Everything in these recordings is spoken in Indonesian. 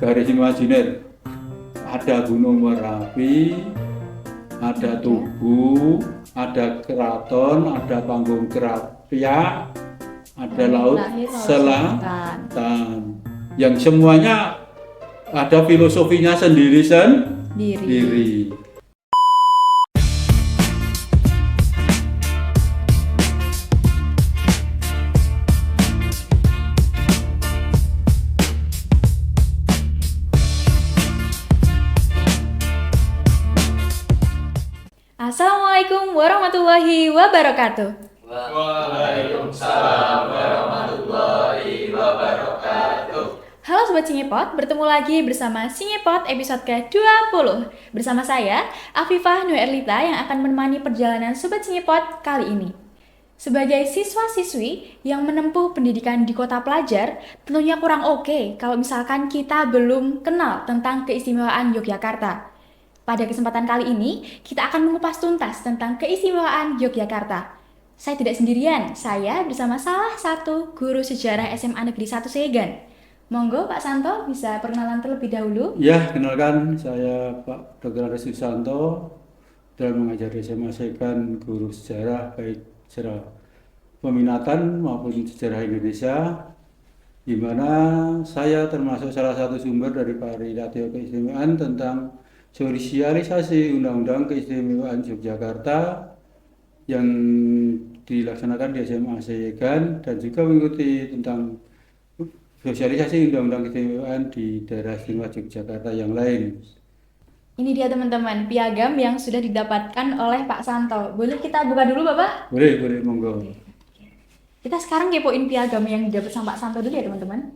garis imajiner. Ada Gunung Merapi, ada Tugu, ada Keraton, ada Panggung Krapyak, ada Laut Selatan. Yang semuanya ada filosofinya sendiri. Assalamualaikum warahmatullahi wabarakatuh. Waalaikumsalam warahmatullahi wabarakatuh. Halo Sobat Singepot, bertemu lagi bersama Singepot episode ke-20. Bersama saya, Afifah Nuerlita yang akan menemani perjalanan Sobat Singepot kali ini. Sebagai siswa-siswi yang menempuh pendidikan di kota pelajar, tentunya kurang oke kalau misalkan kita belum kenal tentang keistimewaan Yogyakarta. Pada kesempatan kali ini, kita akan mengupas tuntas tentang keistimewaan Yogyakarta. Saya tidak sendirian, saya bersama salah satu guru sejarah SMA Negeri 1 Segan. Monggo Pak Santo bisa perkenalan terlebih dahulu. Ya, kenalkan saya Pak Dr. Aris Susanto dan mengajar di SMA Segan, guru sejarah baik sejarah peminatan maupun sejarah Indonesia, di mana saya termasuk salah satu sumber dari Pak Rilatio keistimewaan tentang sosialisasi Undang-Undang Keistimewaan Yogyakarta yang dilaksanakan di SMA Segan dan juga mengikuti tentang sosialisasi Undang-Undang Keistimewaan di daerah istimewa Yogyakarta yang lain. Ini dia teman-teman, piagam yang sudah didapatkan oleh Pak Santo. Boleh kita buka dulu Bapak? Boleh, monggo. Kita sekarang kepoin piagam yang didapat sama Pak Santo dulu ya teman-teman.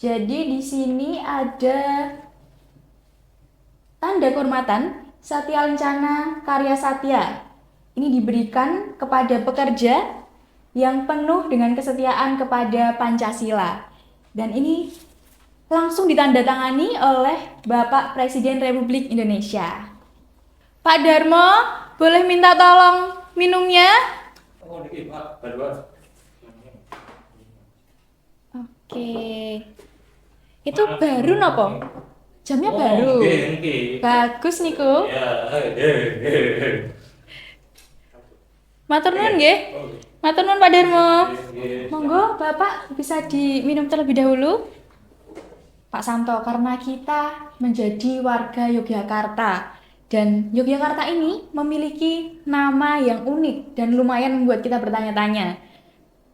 Jadi di sini ada tanda kehormatan Satya Lencana Karya Satya. Ini diberikan kepada pekerja yang penuh dengan kesetiaan kepada Pancasila. Dan ini langsung ditandatangani oleh Bapak Presiden Republik Indonesia. Pak Darmo, boleh minta tolong minumnya? Oke. Itu baru nopo? Jamnya baru. Bagus niku. Matur nuwun nggih. Matur nuwun Pak Darmo. Monggo Bapak bisa diminum terlebih dahulu. Pak Santo, karena kita menjadi warga Yogyakarta dan Yogyakarta ini memiliki nama yang unik dan lumayan membuat kita bertanya-tanya.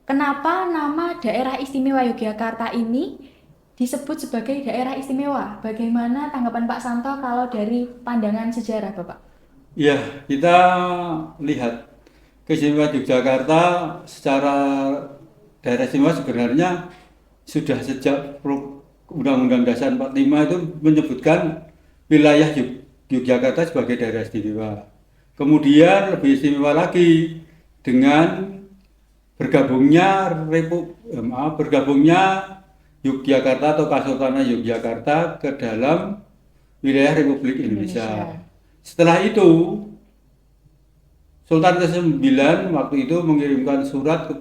Kenapa nama daerah istimewa Yogyakarta ini disebut sebagai daerah istimewa? Bagaimana tanggapan Pak Santo kalau dari pandangan sejarah Bapak? Ya, kita lihat keistimewaan Yogyakarta secara daerah istimewa sebenarnya sudah sejak Undang-Undang Dasar 45 itu menyebutkan wilayah Yogyakarta sebagai daerah istimewa. Kemudian lebih istimewa lagi dengan bergabungnya Yogyakarta atau Kesultanan Yogyakarta ke dalam wilayah Republik Indonesia. Setelah itu, Sultan ke-9 waktu itu mengirimkan surat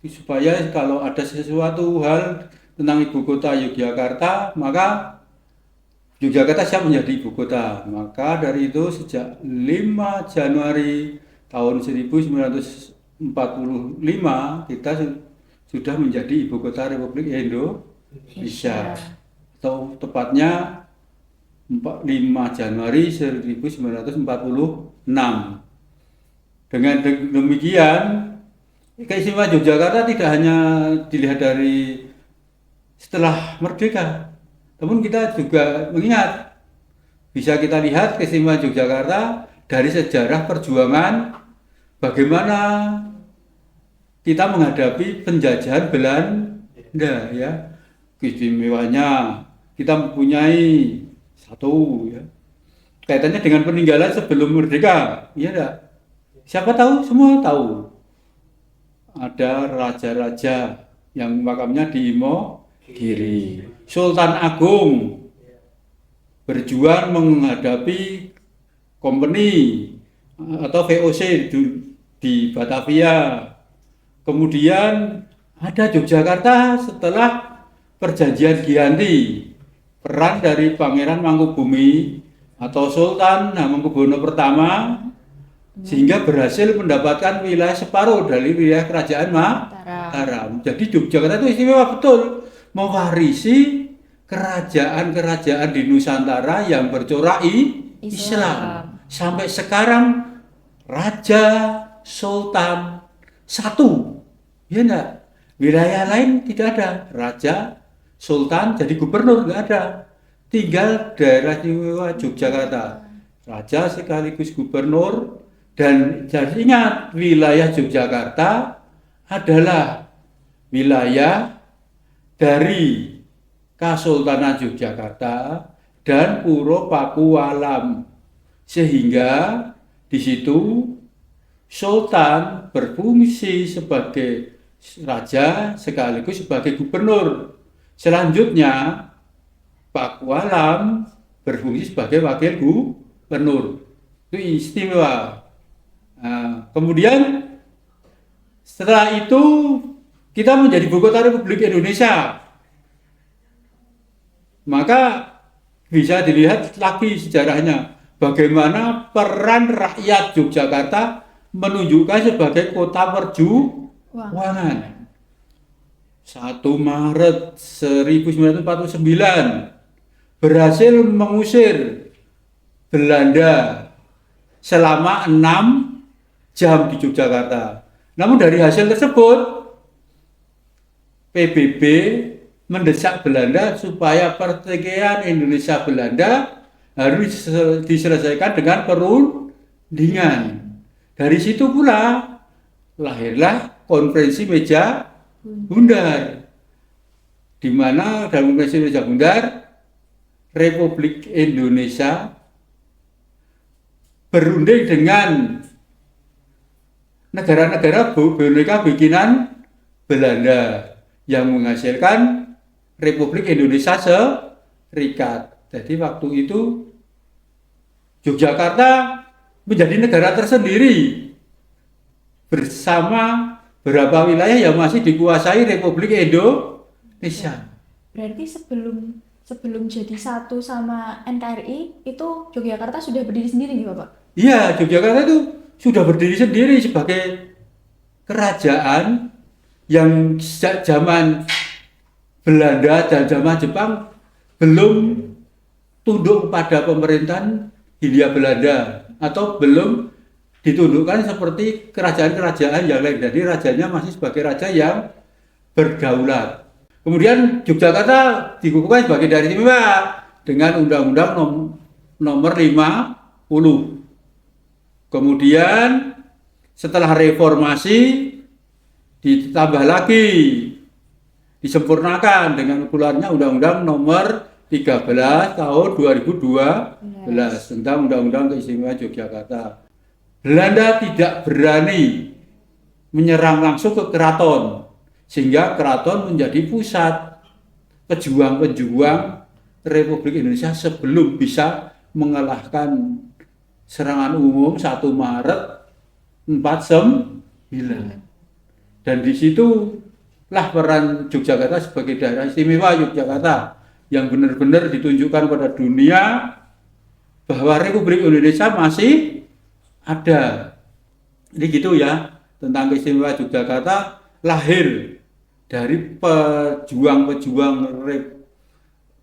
supaya kalau ada sesuatu hal tentang ibu kota Yogyakarta, maka Yogyakarta siap menjadi ibu kota. Maka dari itu sejak 5 Januari tahun 1945 kita sudah menjadi ibu kota Republik Indonesia. Atau tepatnya 5 Januari 1946. Dengan demikian, keistimewaan Yogyakarta tidak hanya dilihat dari setelah merdeka, namun kita juga mengingat, bisa kita lihat keistimewaan Yogyakarta dari sejarah perjuangan bagaimana kita menghadapi penjajahan Belanda, ya. Keistimewanya kita mempunyai satu, ya, kaitannya dengan peninggalan sebelum merdeka, ya enggak? Siapa tahu, semua tahu. Ada raja-raja yang makamnya di Imogiri. Sultan Agung berjuang menghadapi company atau VOC di Batavia. Kemudian ada Yogyakarta setelah perjanjian Giyanti peran dari Pangeran Mangkubumi atau Sultan Hamengkubuwono pertama sehingga berhasil mendapatkan wilayah separuh dari wilayah kerajaan Mataram. Jadi Yogyakarta itu istimewa betul, mewarisi kerajaan-kerajaan di Nusantara yang bercorak Islam. Sampai sekarang raja, sultan satu, ya enggak? Wilayah lain tidak ada raja, sultan, jadi gubernur nggak ada. Tinggal daerah istimewa Yogyakarta, raja sekaligus gubernur. Dan jadi ingat, wilayah Yogyakarta adalah wilayah dari Kasultanan Yogyakarta dan Puro Pakualam, sehingga di situ Sultan berfungsi sebagai raja sekaligus sebagai gubernur. Selanjutnya Pakualam berfungsi sebagai wakil gubernur. Itu istimewa. Nah, kemudian setelah itu kita menjadi ibu kota Republik Indonesia. Maka bisa dilihat lagi sejarahnya bagaimana peran rakyat Yogyakarta menunjukkan sebagai kota perjuangan. 1 Maret 1949 berhasil mengusir Belanda selama 6 jam di Yogyakarta. Namun dari hasil tersebut PBB mendesak Belanda supaya pertikaian Indonesia-Belanda harus diselesaikan dengan perundingan. Dari situ pula lahirlah konferensi meja bundar, di mana dalam konferensi meja bundar Republik Indonesia berunding dengan negara-negara boneka bikinan Belanda yang menghasilkan Republik Indonesia Serikat. Jadi waktu itu Yogyakarta menjadi negara tersendiri bersama beberapa wilayah yang masih dikuasai Republik Indonesia. Berarti sebelum jadi satu sama NKRI itu Yogyakarta sudah berdiri sendiri nih Bapak? Iya, Yogyakarta itu sudah berdiri sendiri sebagai kerajaan yang sejak zaman Belanda dan zaman Jepang belum tunduk pada pemerintahan Hindia Belanda atau belum ditundukkan seperti kerajaan-kerajaan yang lain. Jadi rajanya masih sebagai raja yang berdaulat. Kemudian Yogyakarta dikukuhkan sebagai daerah istimewa dengan Undang-Undang nomor 50. Kemudian setelah reformasi ditambah lagi, disempurnakan dengan keluarnya Undang-Undang nomor 13 tahun 2012 tentang Undang-Undang Keistimewaan Yogyakarta. Belanda tidak berani menyerang langsung ke keraton, sehingga keraton menjadi pusat pejuang-pejuang Republik Indonesia sebelum bisa mengalahkan serangan umum 1 Maret 49. Dan di situlah peran Yogyakarta sebagai daerah istimewa Yogyakarta yang benar-benar ditunjukkan pada dunia bahwa Republik Indonesia masih ada. Jadi gitu ya, tentang keistimewaan Yogyakarta lahir dari pejuang-pejuang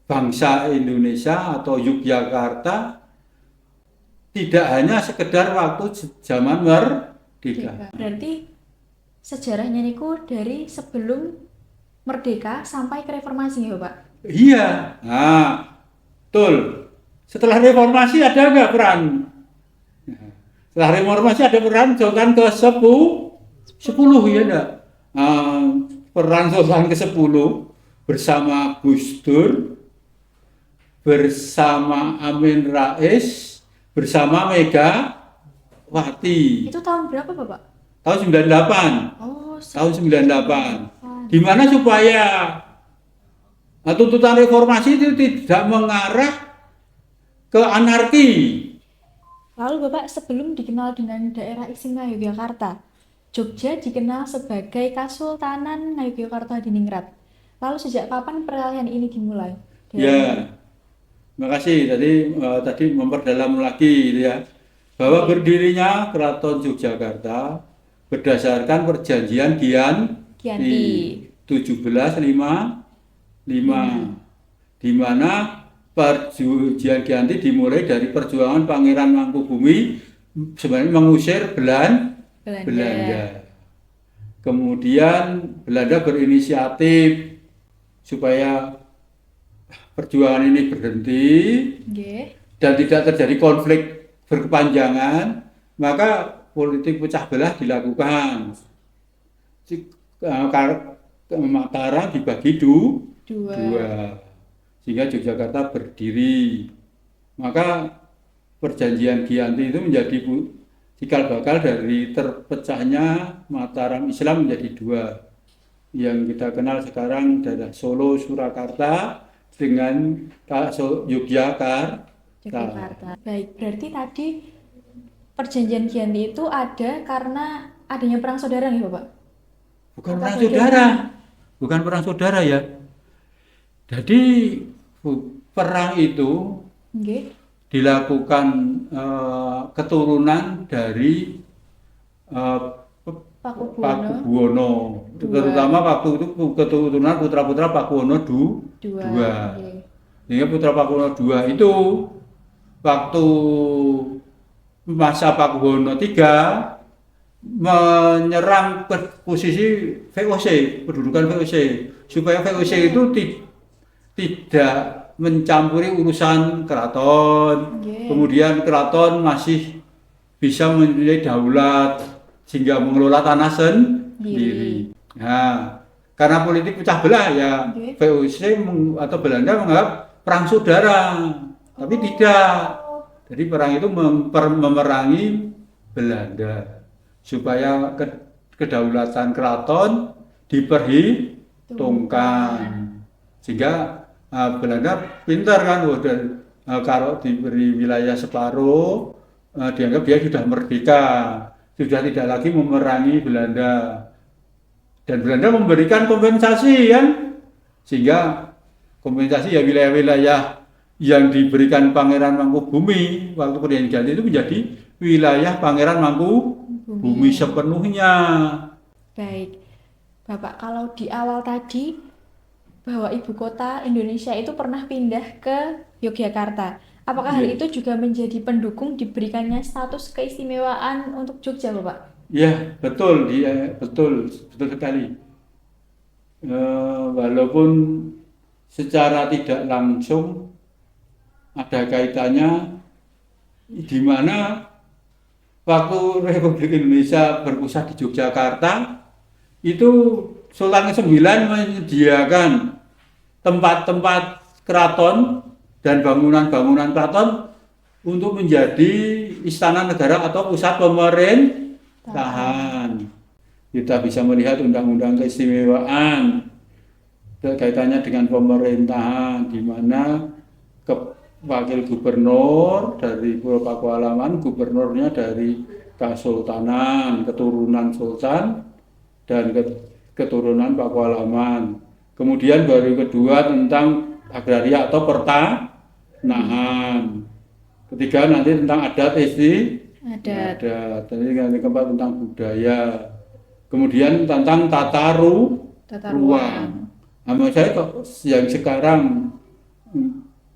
bangsa Indonesia atau Yogyakarta, tidak hanya sekedar waktu zaman merdeka. Berarti sejarahnya niku dari sebelum merdeka sampai ke reformasi ya Pak? Iya, nah, betul. Setelah reformasi ada nggak peran? Setelah reformasi ada peran Sultan ke-10 ya enggak? Peran Sultan ke-10 bersama Gus Dur, bersama Amin Rais, bersama Megawati. Itu tahun berapa Bapak? Tahun 98. Oh, Tahun 98. Di mana supaya tuntutan reformasi itu tidak mengarah ke anarki. Lalu Bapak, sebelum dikenal dengan daerah istimewa Yogyakarta, Jogja dikenal sebagai Kasultanan Ngayogyakarta Diningrat. Lalu sejak kapan peralihan ini dimulai? Ya, Terima kasih. Tadi memperdalam lagi gitu ya, bahwa berdirinya Keraton Yogyakarta berdasarkan Perjanjian Giyanti Giyanti. 1755, di mana Perjanjian Giyanti dimulai dari perjuangan Pangeran Mangkubumi sebenarnya mengusir Belanda. Kemudian Belanda berinisiatif supaya perjuangan ini berhenti Nggih. dan tidak terjadi konflik berkepanjangan, maka politik pecah belah dilakukan. Mataram dibagi dua, sehingga Yogyakarta berdiri. Maka Perjanjian Giyanti itu menjadi cikal bakal dari terpecahnya Mataram Islam menjadi dua, yang kita kenal sekarang daerah Solo, Surakarta dengan Yogyakarta. Baik, berarti tadi Perjanjian Giyanti itu ada karena adanya perang saudara nih Bapak? Bukan Apa perang bagaimana? saudara, bukan perang saudara ya. Jadi perang itu Nggih. dilakukan keturunan dari Pakubuwono, Dua. terutama waktu itu keturunan putra-putra Pakubuwono Dua. II. Nggih. Sehingga putra Pakubuwono II itu waktu masa Pakubuwono III menyerang ke posisi VOC, kedudukan VOC, supaya VOC itu tidak mencampuri urusan keraton. Nggih. Kemudian keraton masih bisa memilih daulat sehingga mengelola tanah sendiri. Nah, karena politik pecah belah ya, Nggih. VOC atau Belanda menganggap perang saudara, tapi tidak. Jadi perang itu memerangi Belanda supaya kedaulatan keraton diperhitungkan, sehingga Belanda pintar kan, kalau diberi wilayah separuh dianggap dia sudah merdeka, sudah tidak lagi memerangi Belanda, dan Belanda memberikan kompensasi kan, sehingga kompensasi ya wilayah-wilayah yang diberikan Pangeran Mangkubumi waktu Perjanjian Giyanti itu menjadi wilayah Pangeran Mangkubumi sepenuhnya. Baik, Bapak, kalau di awal tadi bahwa ibu kota Indonesia itu pernah pindah ke Yogyakarta, apakah hal Iya. itu juga menjadi pendukung diberikannya status keistimewaan untuk Jogja, Bapak? Ya, betul, betul sekali. Walaupun secara tidak langsung ada kaitannya, di mana waktu Republik Indonesia berpusat di Yogyakarta, itu Sultan ke-9 menyediakan tempat-tempat keraton dan bangunan-bangunan keraton untuk menjadi istana negara atau pusat pemerintahan. Kita bisa melihat undang-undang keistimewaan kaitannya dengan pemerintahan, di mana wakil gubernur dari Pulau Pakualaman, gubernurnya dari Kesultanan, keturunan sultan dan keturunan Pakualaman. Kemudian baru kedua tentang agraria atau pertanahan. Ketiga nanti tentang adat Adat. Tadi nanti keempat tentang budaya. Kemudian tentang tata ruang. Menurut saya kok yang sekarang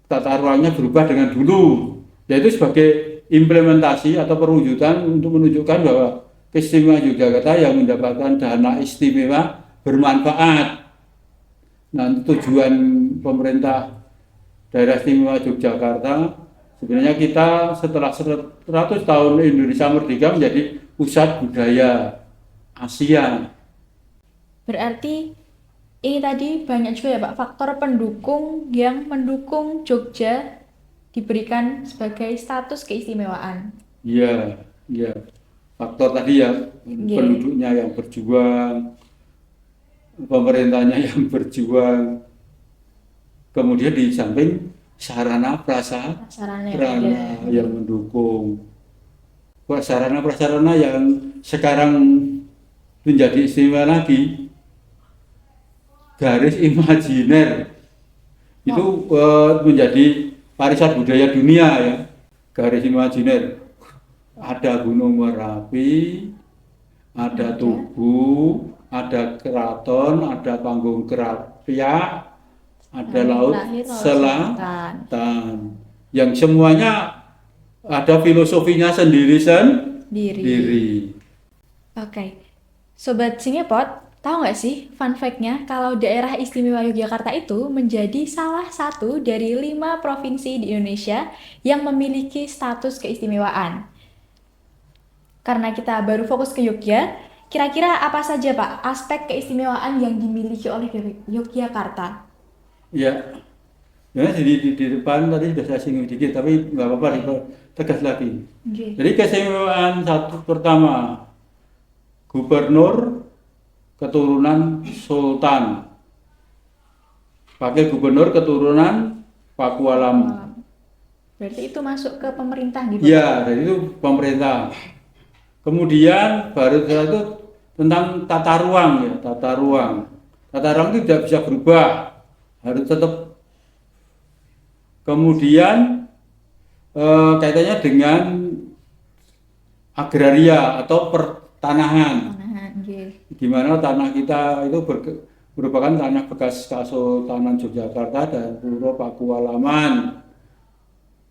tata ruangnya berubah dengan dulu, yaitu sebagai implementasi atau perwujudan untuk menunjukkan bahwa keistimewaan Yogyakarta yang mendapatkan dana istimewa bermanfaat. Nah, tujuan pemerintah daerah istimewa Yogyakarta sebenarnya kita setelah 100 tahun Indonesia merdeka menjadi pusat budaya Asia. Berarti ini tadi banyak juga ya Pak faktor pendukung yang mendukung Jogja diberikan sebagai status keistimewaan. Iya. Faktor tadi ya, Iya. penduduknya yang berjuang, pemerintahnya yang berjuang. Kemudian di samping sarana Sarannya prasarana yang mendukung. Sarana prasarana yang sekarang menjadi istimewa lagi, garis imajiner itu menjadi warisan budaya dunia ya, garis imajiner. Ada Gunung Merapi, ada Tugu, ada keraton, ada panggung Krapyak, ada laut selatan. Yang semuanya ada filosofinya sendiri. Oke, Sobat Singepot, tahu nggak sih fun fact-nya kalau daerah istimewa Yogyakarta itu menjadi salah satu dari 5 provinsi di Indonesia yang memiliki status keistimewaan. Karena kita baru fokus ke Yogyakarta, kira-kira apa saja Pak aspek keistimewaan yang dimiliki oleh Yogyakarta? Ya, ya di depan tadi sudah saya singgung dikit, tapi nggak apa-apa, tegas lagi. Okay. Jadi keistimewaan satu pertama, gubernur keturunan sultan. Pakai gubernur keturunan Pakualaman. Berarti itu masuk ke pemerintah gitu? Iya, dari itu pemerintah. Kemudian baru itu tentang tata ruang ya, tata ruang. Tata ruang itu tidak bisa berubah, harus tetap. Kemudian kaitannya dengan agraria atau pertanahan. Gimana tanah kita itu merupakan tanah bekas Kesultanan Yogyakarta dan Puro Pakualaman.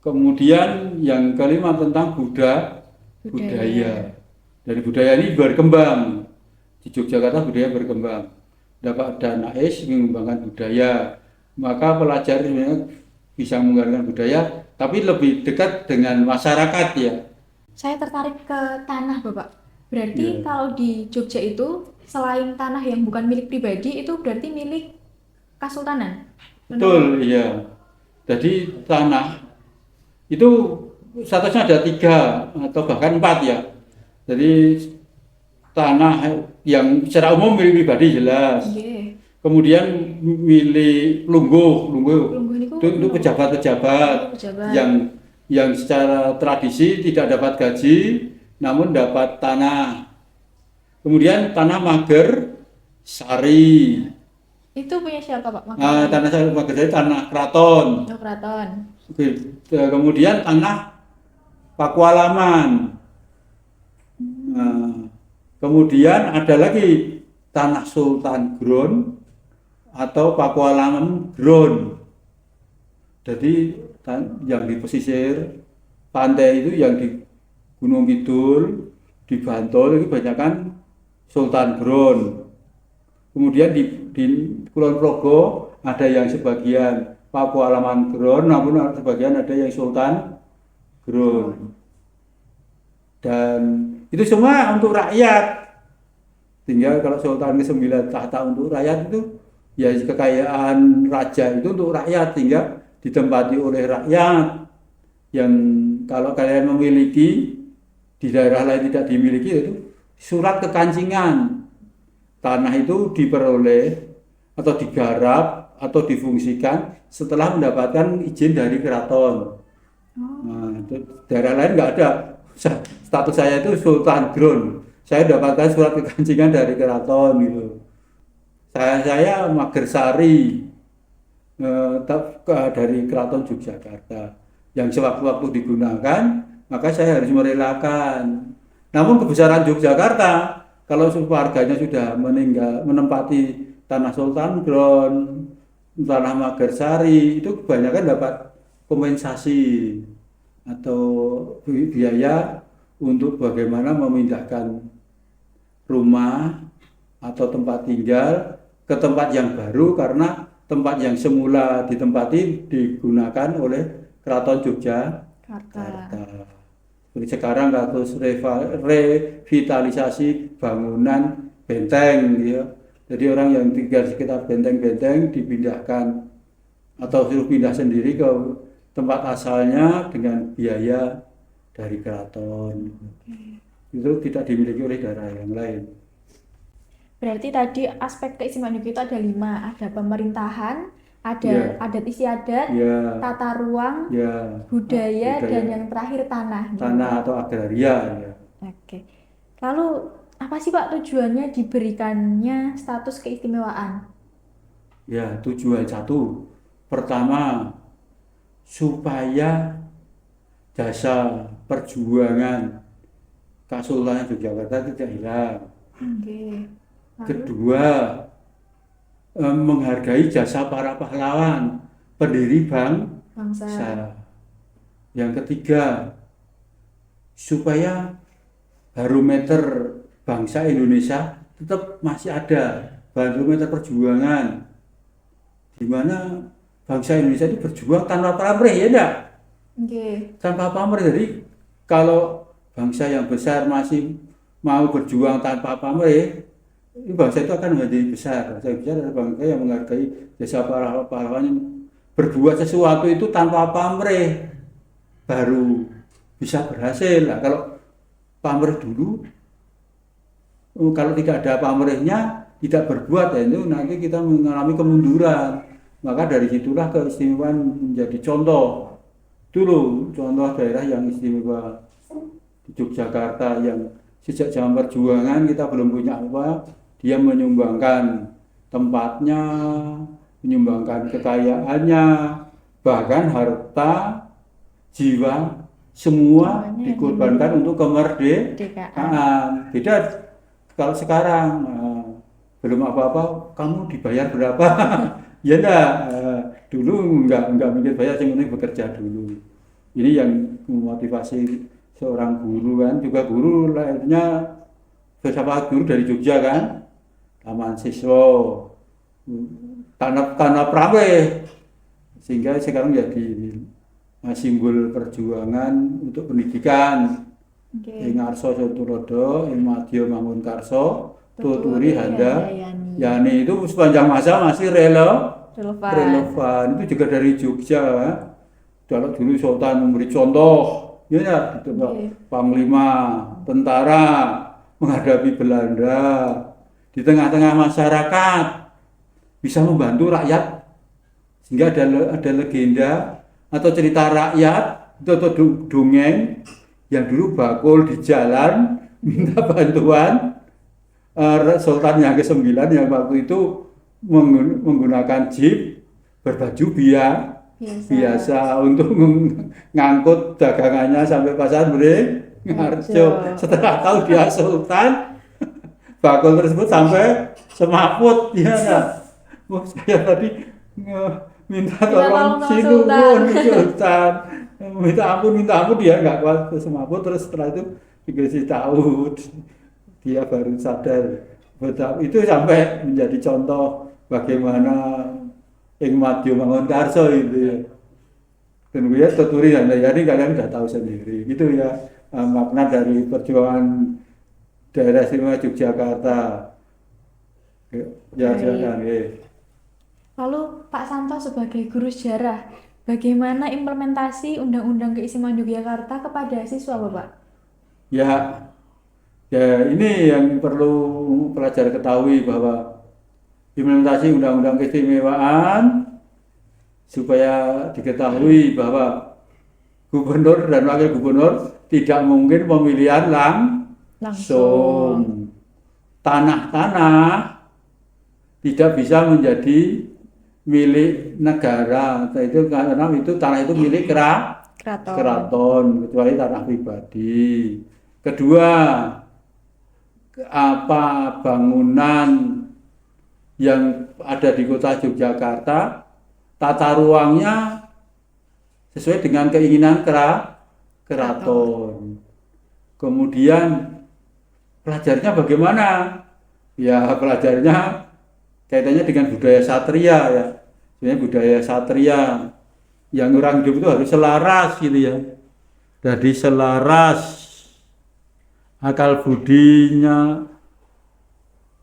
Kemudian yang kelima tentang budaya. Dari budaya ini berkembang. Di Yogyakarta budaya berkembang. Dapat dana mengembangkan budaya. Maka pelajar sebenarnya bisa mengembangkan budaya, tapi lebih dekat dengan masyarakat ya. Saya tertarik ke tanah Bapak. Berarti kalau di Jogja itu selain tanah yang bukan milik pribadi itu berarti milik Kesultanan? Betul, iya. Jadi tanah itu statusnya ada 3 atau bahkan 4 ya. Jadi tanah yang secara umum milik pribadi jelas. Kemudian milik lungguh itu untuk pejabat-pejabat yang secara tradisi tidak dapat gaji namun dapat tanah. Kemudian tanah Mager Sari. Itu punya siapa Pak? Tanah Mager Sari tanah keraton. Kemudian tanah Pakualaman. Kemudian ada lagi tanah Sultan Ground atau Pakualaman Ground. Jadi yang di pesisir pantai itu yang di Gunung Kidul, di Bantul itu kebanyakan Sultan Ground. Kemudian di Kulon Progo ada yang sebagian Pakualaman Ground, namun sebagian ada yang Sultan Ground. Dan itu semua untuk rakyat. Tinggal kalau Sultan ke-9 tahta untuk rakyat itu ya kekayaan raja itu untuk rakyat, tinggal ditempati oleh rakyat. Yang kalau kalian memiliki di daerah lain tidak dimiliki itu surat kekancingan. Tanah itu diperoleh atau digarap atau difungsikan setelah mendapatkan izin dari keraton. Nah, daerah lain nggak ada. Status saya itu Sultan Ground. Saya dapatkan surat kekancingan dari keraton gitu. Saya Mager Sari dari Keraton Yogyakarta yang sewaktu-waktu digunakan, maka saya harus merelakan. Namun kebesaran Yogyakarta, kalau warganya sudah menempati tanah Sultan Ground, tanah Mager Sari, itu kebanyakan dapat kompensasi atau biaya untuk bagaimana memindahkan rumah atau tempat tinggal ke tempat yang baru, karena tempat yang semula ditempati digunakan oleh Keraton Yogyakarta. Seperti sekarang kasus revitalisasi bangunan benteng ya. Jadi orang yang tinggal di sekitar benteng-benteng dipindahkan atau suruh pindah sendiri ke tempat asalnya dengan biaya dari keraton. Itu tidak dimiliki oleh daerah yang lain. Berarti tadi aspek keistimewaan itu ada 5, ada pemerintahan, ada adat istiadat, tata ruang, budaya, dan yang terakhir tanah. Tanah atau agraria ya. Oke. Lalu apa sih Pak tujuannya diberikannya status keistimewaan? Ya, tujuan 1. Pertama, supaya jasa perjuangan Kesultanan Yogyakarta tidak hilang. Oke. Lalu? Kedua, menghargai jasa para pahlawan pendiri Bangsa. bangsa. Yang ketiga, supaya barometer bangsa Indonesia tetap masih ada, barometer perjuangan, di mana bangsa Indonesia itu berjuang tanpa pamrih, ya enggak? Oke. Tanpa pamrih. Jadi kalau bangsa yang besar masih mau berjuang tanpa pamrih, ini bangsa itu akan menjadi besar. Bangsa yang besar adalah bangsa yang menghargai jasa para pahlawan, yang berbuat sesuatu itu tanpa pamrih, baru bisa berhasil. Nah, kalau pamrih dulu, kalau tidak ada pamrihnya, tidak berbuat, ya itu nanti kita mengalami kemunduran. Maka dari situlah keistimewaan menjadi contoh. Dulu contoh daerah yang istimewa di Yogyakarta yang sejak zaman perjuangan kita belum punya apa, dia menyumbangkan tempatnya, menyumbangkan kekayaannya, bahkan harta, jiwa, semua Semuanya dikorbankan untuk kemerdekaan. Kemerdekaan. Beda kalau sekarang, belum apa-apa, kamu dibayar berapa? Ya enggak, dulu enggak mikir bayar, yang penting bekerja dulu. Ini yang memotivasi seorang guru kan, juga guru lahirnya filsafat guru dari Jogja kan, Taman Siswa, tanah prameh, sehingga sekarang jadi simbol perjuangan untuk pendidikan. Oke. Ing Arso Tulodo, ing Madya Mangun Karso, Tuturi Handa Yani, itu sepanjang masa masih relevan. Itu juga dari Jogja. Kalau dulu Sultan memberi contoh, ya, gitu, Oke. Panglima tentara menghadapi Belanda di tengah-tengah masyarakat bisa membantu rakyat, sehingga ada legenda atau cerita rakyat atau dongeng yang dulu bakul di jalan minta bantuan. Sultan yang ke-9 yang waktu itu menggunakan jeep berbaju biasa untuk ngangkut dagangannya sampai pasar Beringharjo. Setelah tahu dia sultan, bakul tersebut sampai semaput, ya. Nah, saya tadi minta tolong sinurun sultan, minta ampun, dia nggak kuat ke semaput. Terus setelah itu dikasih tahu, dia baru sadar. Itu sampai menjadi contoh bagaimana ing Madya Mangun Karso itu, ya. Dan gue Tuturi Handa Yani kalian sudah tahu sendiri. Itu ya makna dari perjuangan daerah istimewa Yogyakarta. Ya, silakan. Lalu Pak Santo sebagai guru sejarah, bagaimana implementasi Undang-Undang Keistimewaan Yogyakarta kepada siswa, Bapak? Ya, ini yang perlu pelajar ketahui, bahwa implementasi Undang-Undang Keistimewaan supaya diketahui bahwa gubernur dan wakil gubernur tidak mungkin pemilihan langsung. Tanah-tanah tidak bisa menjadi milik negara. Itu karena tanah itu milik keraton, kecuali tanah pribadi. Kedua, apa bangunan yang ada di kota Yogyakarta, tata ruangnya sesuai dengan keinginan keraton. Kemudian pelajarnya bagaimana? Ya, pelajarnya kaitannya dengan budaya satria, ya. Sebenarnya budaya satria yang orang hidup itu harus selaras gitu, ya. Jadi selaras, akal budinya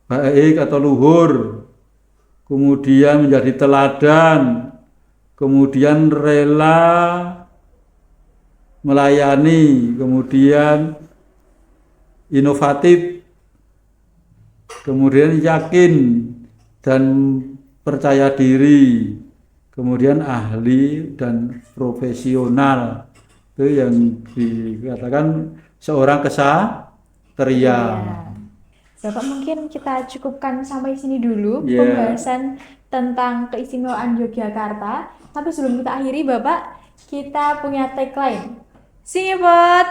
baik atau luhur, kemudian menjadi teladan, kemudian rela melayani, kemudian inovatif, kemudian yakin dan percaya diri, kemudian ahli dan profesional. Itu yang dikatakan seorang kesatria. Bapak, mungkin kita cukupkan sampai sini dulu Ya. pembahasan tentang keistimewaan Yogyakarta. Tapi sebelum kita akhiri, Bapak, kita punya tagline. Singepot,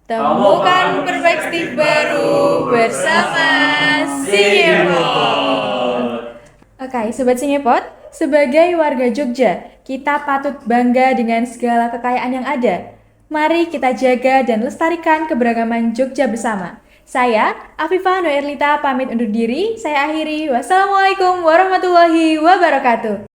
temukan perspektif baru bersama Singepot. Oke, Sobat Singepot, sebagai warga Jogja, kita patut bangga dengan segala kekayaan yang ada. Mari kita jaga dan lestarikan keberagaman Jogja bersama. Saya, Afifah Noerlita, pamit undur diri. Saya akhiri. Wassalamualaikum warahmatullahi wabarakatuh.